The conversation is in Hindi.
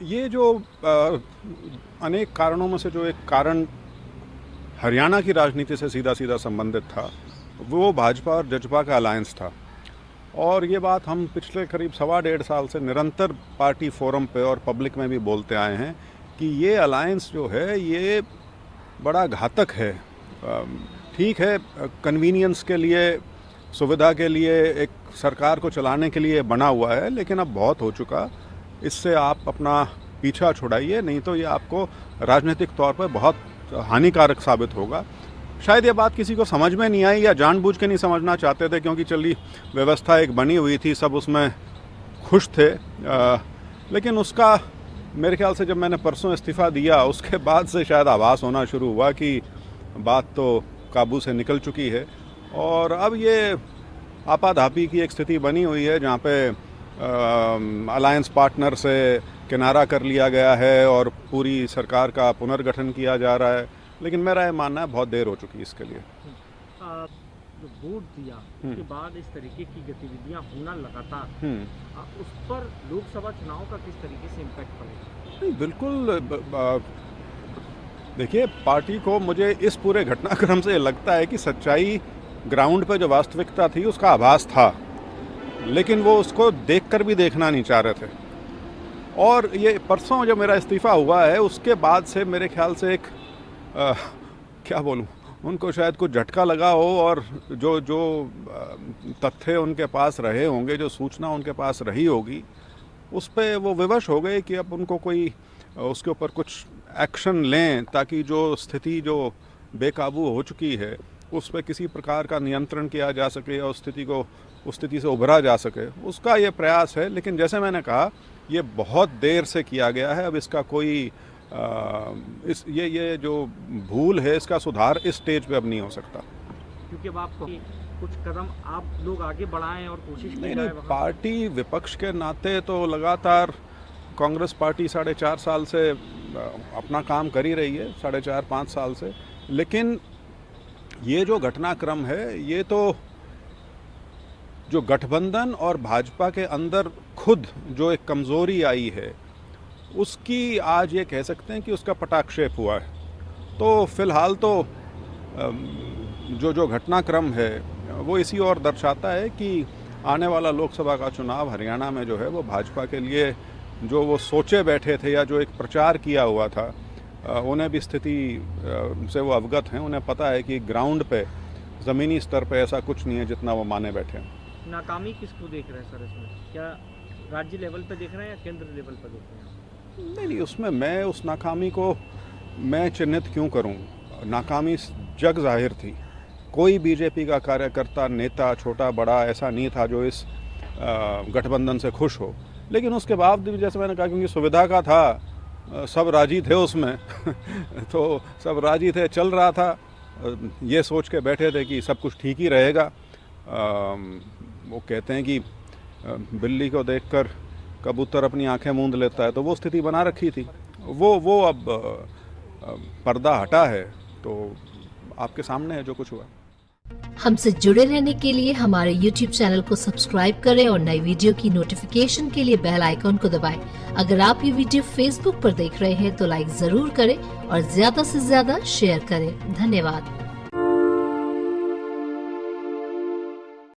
ये जो अनेक कारणों में से जो एक कारण हरियाणा की राजनीति से सीधा सीधा संबंधित था, वो भाजपा और जजपा का अलायंस था। और ये बात हम पिछले करीब 1.25 साल से निरंतर पार्टी फोरम पे और पब्लिक में भी बोलते आए हैं कि ये अलायंस जो है ये बड़ा घातक है। ठीक है, कन्वीनियंस के लिए, सुविधा के लिए, एक सरकार को चलाने के लिए बना हुआ है, लेकिन अब बहुत हो चुका। इससे आप अपना पीछा छुड़ाइए, नहीं तो ये आपको राजनीतिक तौर पर बहुत हानिकारक साबित होगा। शायद ये बात किसी को समझ में नहीं आई या जानबूझ के नहीं समझना चाहते थे, क्योंकि चली व्यवस्था एक बनी हुई थी, सब उसमें खुश थे। लेकिन उसका मेरे ख्याल से जब मैंने परसों इस्तीफ़ा दिया, उसके बाद से शायद आभास होना शुरू हुआ कि बात तो काबू से निकल चुकी है। और अब ये आपाधापी की एक स्थिति बनी हुई है, जहाँ पे अलायंस पार्टनर से किनारा कर लिया गया है और पूरी सरकार का पुनर्गठन किया जा रहा है। लेकिन मेरा ये मानना है बहुत देर हो चुकी है इसके लिए। जो वोट दिया उसके बाद इस तरीके की गतिविधियां होना लगातार, उस पर लोकसभा चुनाव का किस तरीके से इम्पैक्ट पड़ेगा? नहीं, बिल्कुल। देखिए, पार्टी को मुझे इस पूरे घटनाक्रम से लगता है कि सच्चाई ग्राउंड पे जो वास्तविकता थी उसका आभास था, लेकिन वो उसको देखकर भी देखना नहीं चाह रहे थे। और ये परसों जो मेरा इस्तीफ़ा हुआ है, उसके बाद से मेरे ख्याल से एक क्या बोलूं, उनको शायद कुछ झटका लगा हो, और जो तथ्य उनके पास रहे होंगे, जो सूचना उनके पास रही होगी, उस पे वो विवश हो गए कि अब उनको कोई उसके ऊपर कुछ एक्शन लें, ताकि जो स्थिति जो बेकाबू हो चुकी है उस पर किसी प्रकार का नियंत्रण किया जा सके और उस स्थिति से उभरा जा सके, उसका ये प्रयास है। लेकिन जैसे मैंने कहा, ये बहुत देर से किया गया है। अब इसका कोई ये जो भूल है, इसका सुधार इस स्टेज पे अब नहीं हो सकता। क्योंकि अब आप कुछ कदम आप लोग आगे बढ़ाएं और कोशिश नहीं, पार्टी विपक्ष के नाते तो लगातार कांग्रेस पार्टी 4.5 साल से अपना काम कर ही रही है, 4.5-5 साल से। लेकिन ये जो घटनाक्रम है, ये तो जो गठबंधन और भाजपा के अंदर खुद जो एक कमज़ोरी आई है, उसकी आज ये कह सकते हैं कि उसका पटाक्षेप हुआ है। तो फिलहाल तो जो घटनाक्रम है वो इसी ओर दर्शाता है कि आने वाला लोकसभा का चुनाव हरियाणा में जो है वो भाजपा के लिए, जो वो सोचे बैठे थे या जो एक प्रचार किया हुआ था, उन्हें भी स्थिति से वो अवगत हैं। उन्हें पता है कि ग्राउंड पे, ज़मीनी स्तर पे ऐसा कुछ नहीं है जितना वो माने बैठे हैं। नाकामी किसको देख रहे हैं सर इसमें? क्या राज्य लेवल पे देख रहे हैं या केंद्र लेवल पे देख रहे हैं? नहीं, उसमें मैं उस नाकामी को मैं चिन्हित क्यों करूं? नाकामी जग जाहिर थी। कोई बीजेपी का कार्यकर्ता, नेता, छोटा बड़ा ऐसा नहीं था जो इस गठबंधन से खुश हो। लेकिन उसके बावजूद, जैसे मैंने कहा, क्योंकि सुविधा का था, सब राजी थे उसमें तो सब राजी थे, चल रहा था। ये सोच के बैठे थे कि सब कुछ ठीक ही रहेगा। वो कहते हैं कि बिल्ली को देखकर कबूतर अपनी आंखें मूंद लेता है, तो वो स्थिति बना रखी थी। वो अब पर्दा हटा है, तो आपके सामने है जो कुछ हुआ। हमसे जुड़े रहने के लिए हमारे YouTube चैनल को सब्सक्राइब करें और नई वीडियो की नोटिफिकेशन के लिए बेल आइकॉन को दबाएं। अगर आप ये वीडियो Facebook पर देख रहे हैं तो लाइक जरूर करें और ज्यादा से ज्यादा शेयर करें। धन्यवाद।